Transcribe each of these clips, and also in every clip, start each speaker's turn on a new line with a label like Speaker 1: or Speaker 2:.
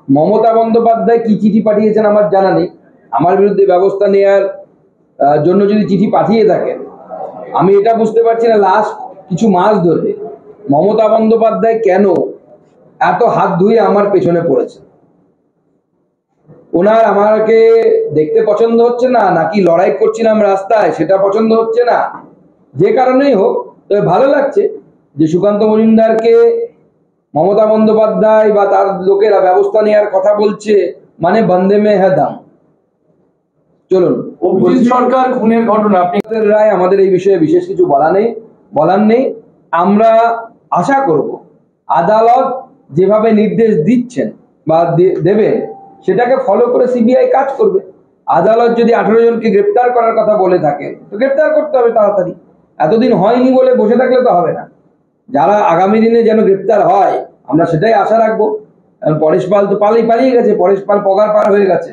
Speaker 1: মমতা বন্দ্যোপাধ্যায় কি চিঠি পাঠিয়েছেন আমার জানা নেই। আমার বিরুদ্ধে ব্যবস্থা নেওয়ার জন্য যদি চিঠি পাঠিয়ে থাকেন, আমি এটা বুঝতে পারছি না লাস্ট কিছু মাস ধরে মমতা বন্দ্যোপাধ্যায় কেন এত হাত ধুয়ে আমার পেছনে পড়েছে। ওনার আমাকে দেখতে পছন্দ হচ্ছে না, নাকি লড়াই করছিলাম রাস্তায় সেটা পছন্দ হচ্ছে না, যে কারণেই হোক, তবে ভালো লাগছে যে সুকান্ত মজুমদারকে মমতা বন্দ্যোপাধ্যায় বা তার লোকেরা ব্যবস্থা নেওয়ার কথা বলছে, মানে বন্দে মে হ্যাঁ দাম। চলুন,
Speaker 2: অভিজিৎ সরকার খুনের ঘটনা, আপনি
Speaker 1: রায় আমাদের এই বিষয়ে বিশেষ কিছু বলার নেই। আমরা আশা করব আদালত যেভাবে নির্দেশ দিচ্ছেন বা দেবে সেটাকে ফলো করে সিবিআই কাজ করবে। আদালত যদি 18 জনকে গ্রেপ্তার করার কথা বলে থাকে তো গ্রেপ্তার করতে হবে তাড়াতাড়ি। এতদিন হয়নি বলে বসে থাকলে তো হবে না। যারা আগামী দিনে যেন গ্রেপ্তার হয় আমরা সেটাই আশা রাখবো। পরেশ পাল তো পালিয়ে গেছে, পরেশ পাল পগার পার হয়ে গেছে।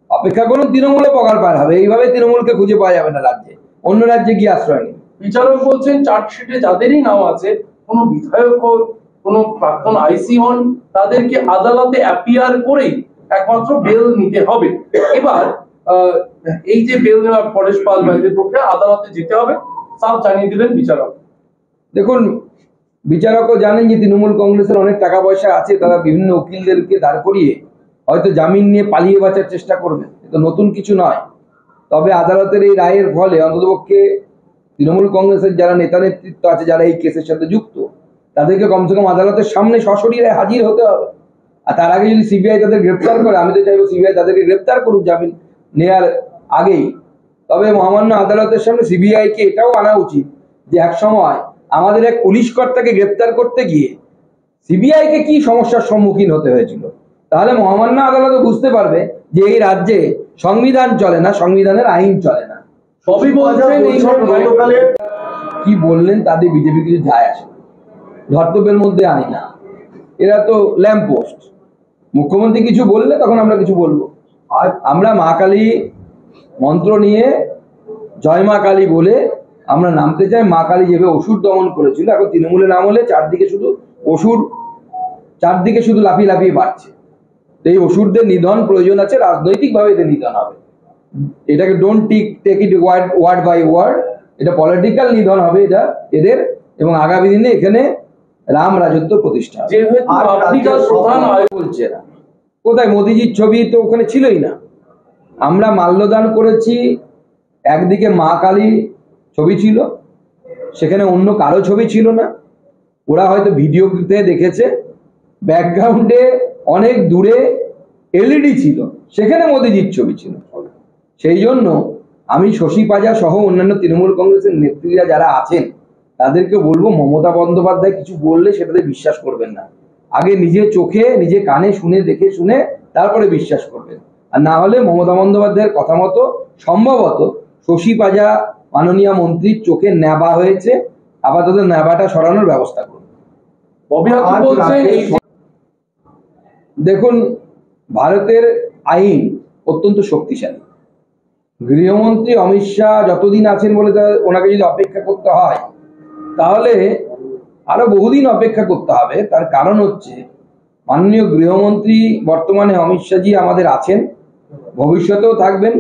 Speaker 1: অপেক্ষা করুন, তৃণমূলও পগার পার হবে। এইভাবে তৃণমূলকে খুঁজে পাওয়া যাবে না রাজ্যে, অন্য রাজ্যে গিয়ে আশ্রয় নেই।
Speaker 2: বিচারক বলছেন চার্জশিটে যাদেরই নাম আছে, কোনো বিধায়ক হোক, কোনো প্রাক্তন আইসি হন, তাদেরকে আদালতে অ্যাপিয়ার করেই একমাত্র বেল নিতে হবে। এবার এই যে বেল নেওয়ার পরেশ পাল ভাইদের পক্ষে আদালতে যেতে হবে, সাফ জানিয়ে দিলেন বিচারক।
Speaker 1: দেখুন, বিচারকও জানেন যে তৃণমূল কংগ্রেসের অনেক টাকা পয়সা আছে, তারা বিভিন্ন উকিলদেরকে দাঁড় করিয়ে হয়তো জামিন নিয়ে পালিয়ে বাঁচার চেষ্টা করবে, এটা নতুন কিছু নয়। তবে আদালতের এই রায়ের ফলে অন্ততপক্ষে তৃণমূল কংগ্রেসের যারা নেতা নেতৃত্ব আছে, যারা এই কেসের সাথে যুক্ত, তাদেরকে কমসে কম আদালতের সামনে সশরীরে হাজির হতে হবে। আর তার আগে যদি সিবিআই তাদের গ্রেপ্তার করে, আমি তো চাইবো সিবিআই তাদেরকে গ্রেপ্তার করুক জামিন নেওয়ার আগেই। তবে মহামান্য আদালতের সামনে সিবিআই কে এটাও আনা উচিত যে এক সময় আমাদের এক পুলিশ কর্তাকে গ্রেপ্তার করতে গিয়ে সিবিআই কে কি সমস্যার সম্মুখীন হতে হয়েছিল। তাহলে মহামান্য আদালত বুঝতে পারবে যে এই রাজ্যে সংবিধান চলে না, সংবিধানের আইন চলে না।
Speaker 2: সবই বলছেন এই ঘটনায়
Speaker 1: কি বললেন তাদের বিজেপি কিছু যায় আসে, ধর্তব্যের মধ্যে আনি না। এরা তো ল্যাম্প পোস্ট। মুখ্যমন্ত্রী কিছু বললে তখন আমরা কিছু বলবো। আর আমরা মা কালী মন্ত্র নিয়ে জয় মা কালী বলে আমরা নামতে চাই। মা কালী যেভাবে অসুর দমন করেছিল, এখন তৃণমূলের নাম হলে চারদিকে শুধু অসুর, চারদিকে শুধু লাফিয়ে লাফিয়ে বাড়ছে। এই অসুরদের নিধন প্রয়োজন আছে, রাজনৈতিকভাবে এদের নিধন হবে। এটাকে don't take it word by word, এটা পলিটিক্যাল নিধন হবে এটা এদের। এবং আগামী দিনে এখানে রাম রাজত্ব প্রতিষ্ঠা বলছে না। কোথায় মোদিজির ছবি তো ওখানে ছিলই না। আমরা মাল্যদান করেছি, একদিকে মা কালী ছবি ছিল, সেখানে অন্য কারো ছবি ছিল না। ওরা হয়তো ভিডিওতে দেখেছে, ব্যাকগ্রাউন্ডে অনেক দূরে এলইডি ছিল, সেখানে মোদিজির ছবি ছিল। সেই জন্য আমি শশী পাজা সহ অন্যান্য তৃণমূল কংগ্রেসের নেত্রীরা যারা আছেন তাদেরকে বলবো, মমতা বন্দ্যোপাধ্যায় কিছু বললে সেটাতে বিশ্বাস করবেন না। আগে নিজে চোখে নিজে কানে শুনে দেখে শুনে তারপরে বিশ্বাস করবেন। আর না হলে মমতা বন্দ্যোপাধ্যায়ের কথা মতো সম্ভবত শশী পাজা মাননীয় মন্ত্রীর চোখে নেবা হয়েছে, আপাতত নেবাটা সরানোর ব্যবস্থা করুন। দেখুন, ভারতের আইন অত্যন্ত শক্তিশালী। গৃহমন্ত্রী অমিত শাহ যতদিন আছেন বলে ওনাকে যদি অপেক্ষা করতে হয় তাহলে আরো বহুদিন অপেক্ষা করতে হবে। তার কারণ হচ্ছে মাননীয় গৃহমন্ত্রী বর্তমানে অমিত শাহজি আমাদের আছেন, ভবিষ্যতেও থাকবেন।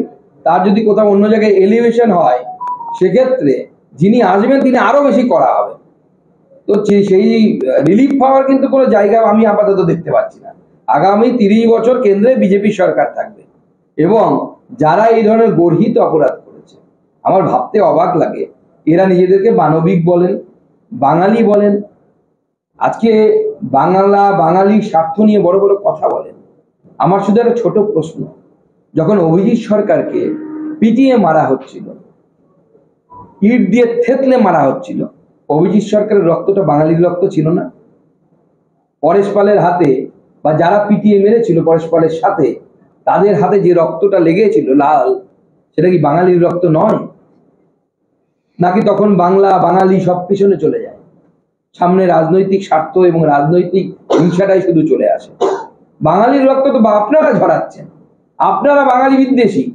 Speaker 1: তার যদি কোথাও অন্য জায়গায় এলিভেশন হয় সেক্ষেত্রে যিনি আসবেন তিনি আরো বেশি করা হবে। তো সেই রিলিফ পাওয়ার কিন্তু কোনো জায়গা আমি আপাতত দেখতে পাচ্ছি না। আগামী 30 বছর কেন্দ্রে বিজেপি সরকার থাকবে এবং যারা এই ধরনের গর্হিত অপরাধ করেছে, আমার ভাবতে অবাক লাগে, এরা নিজেদেরকে মানবিক বলেন, বাঙালি বলেন। আজকে বাঙালির স্বার্থ নিয়ে বড় বড় কথা বলেন। আমার শুধু একটা ছোট প্রশ্ন, যখন অভিজিৎ সরকারকে পিটিয়ে মারা হচ্ছিল, ইট দিয়ে থেতলে মারা হচ্ছিল, অভিজিৎ সরকারের রক্তটা বাঙালির রক্ত ছিল না? পরেশ পালের হাতে বা যারা পিটিয়ে মেরেছিল পরেশ পালের সাথে, তাদের হাতে যে রক্তটা লেগেছিল লাল, সেটা কি বাঙালির রক্ত নয়? নাকি তখন বাঙালি সব পিছনে চলে যায়, সামনে রাজনৈতিক স্বার্থ এবং রাজনৈতিক হিংসাটাই শুধু চলে আসে? বাঙালির রক্ত তো আপনারা ঝরাচ্ছেন, আপনারা বাঙালি বিদ্বেষী,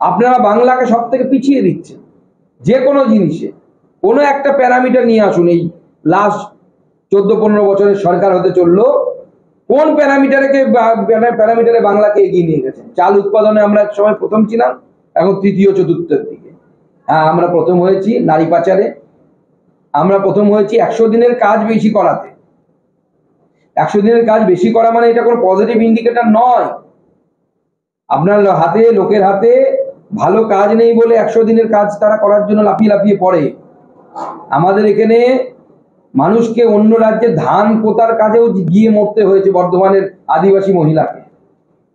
Speaker 1: আপনারা বাংলাকে সব থেকে পিছিয়ে দিচ্ছেন যে কোনো জিনিসে। কোনো একটা প্যারামিটার নিয়ে আসুন। এই লাস্ট 14-15 বছরের সরকার হতে চললো, কোন প্যারামিটারে বাংলাকে এগিয়ে নিয়ে গেছেন? চাল উৎপাদনে আমরা এক সময় প্রথম ছিলাম, এখন তৃতীয় চতুর্থের দিকে। হ্যাঁ, আমরা প্রথম হয়েছি নারী পাচারে, আমরা প্রথম হয়েছি 100 দিনের কাজ বেশি করাতে। 100 দিনের কাজ বেশি করা মানে এটা কোনো পজিটিভ ইন্ডিকেটর নয়। আপনার হাতে, লোকের হাতে ভালো কাজ নেই বলে 100 দিনের কাজ তারা করার জন্য লাফিয়ে লাফিয়ে পড়ে। আমাদের এখানে মানুষকে অন্য রাজ্যে ধান পোতার কাজেও গিয়ে মরতে হয়েছে বর্ধমানের আদিবাসী মহিলাকে।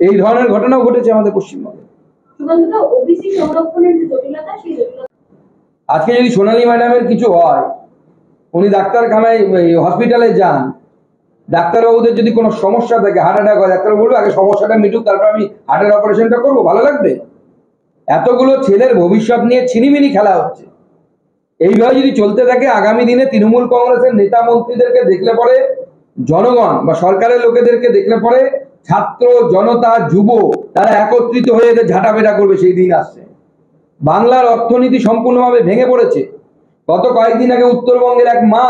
Speaker 1: এই ধরনের ঘটনাও ঘটেছে আমাদের পশ্চিমবঙ্গে।
Speaker 3: ওবিসি সংরক্ষণের যে জটিলতা, সেই জটিলতা
Speaker 1: আজকে যদি সোনালী ম্যাডামের কিছু হয়, উনি ডাক্তারখানায় হসপিটালে যান, ডাক্তারবাবুদের যদি কোনো সমস্যা থাকে, হার্ট অ্যাটাক হয়, ডাক্তারবাবু বলবে আগে সমস্যাটা মিটুক, তারপর আমি হার্টের অপারেশনটা করবো। ভালো লাগবে? এতগুলো ছেলের ভবিষ্যৎ নিয়ে ছিনিমিনি খেলা হচ্ছে। এইভাবে যদি চলতে থাকে, আগামী দিনে তৃণমূল কংগ্রেসের নেতা মন্ত্রীদেরকে দেখলে পরে, জনগণ বা সরকারের লোকেদেরকে দেখলে পরে, ছাত্র জনতা যুব তারা একত্রিত হয়ে এদের ঝাঁটাপেটা করবে। সেই দিন আসছে। বাংলার অর্থনীতি সম্পূর্ণভাবে ভেঙে পড়েছে। গত কয়েকদিন আগে উত্তরবঙ্গের এক মা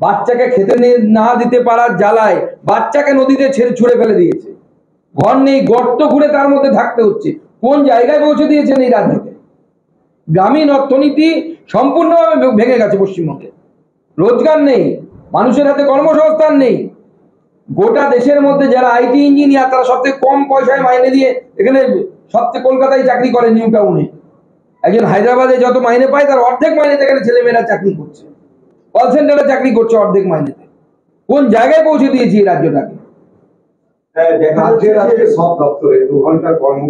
Speaker 1: বাচ্চাকে খেতে না দিতে পারার জ্বালায় বাচ্চাকে নদীতে ছুঁড়ে ফেলে দিয়েছে। ঘর নেই, গর্ত খুঁড়ে তার মধ্যে থাকতে হচ্ছে। কোন জায়গায় পৌঁছে দিয়েছেন এই রাজ্যকে? গ্রামীণ অর্থনীতি সম্পূর্ণভাবে ভেঙে গেছে পশ্চিমবঙ্গে। রোজগার নেই, মানুষের হাতে কর্মসংস্থান নেই। গোটা দেশের মধ্যে যারা আইটি ইঞ্জিনিয়ার তারা সবথেকে কম পয়সায় মাইনে দিয়ে এখানে সবচেয়ে কলকাতায় চাকরি করে, নিউ টাউনে। একজন হায়দ্রাবাদে যত মাইনে পায় তার অর্ধেক মাইনেতে এখানে ছেলেমেয়েরা চাকরি করছে, কল সেন্টারে চাকরি করছে অর্ধেক মাইনেতে। কোন জায়গায় পৌঁছে দিয়েছি এই রাজ্যটাকে?
Speaker 4: রাজ্যের সব দপ্তরে 2 ঘন্টার কর্ম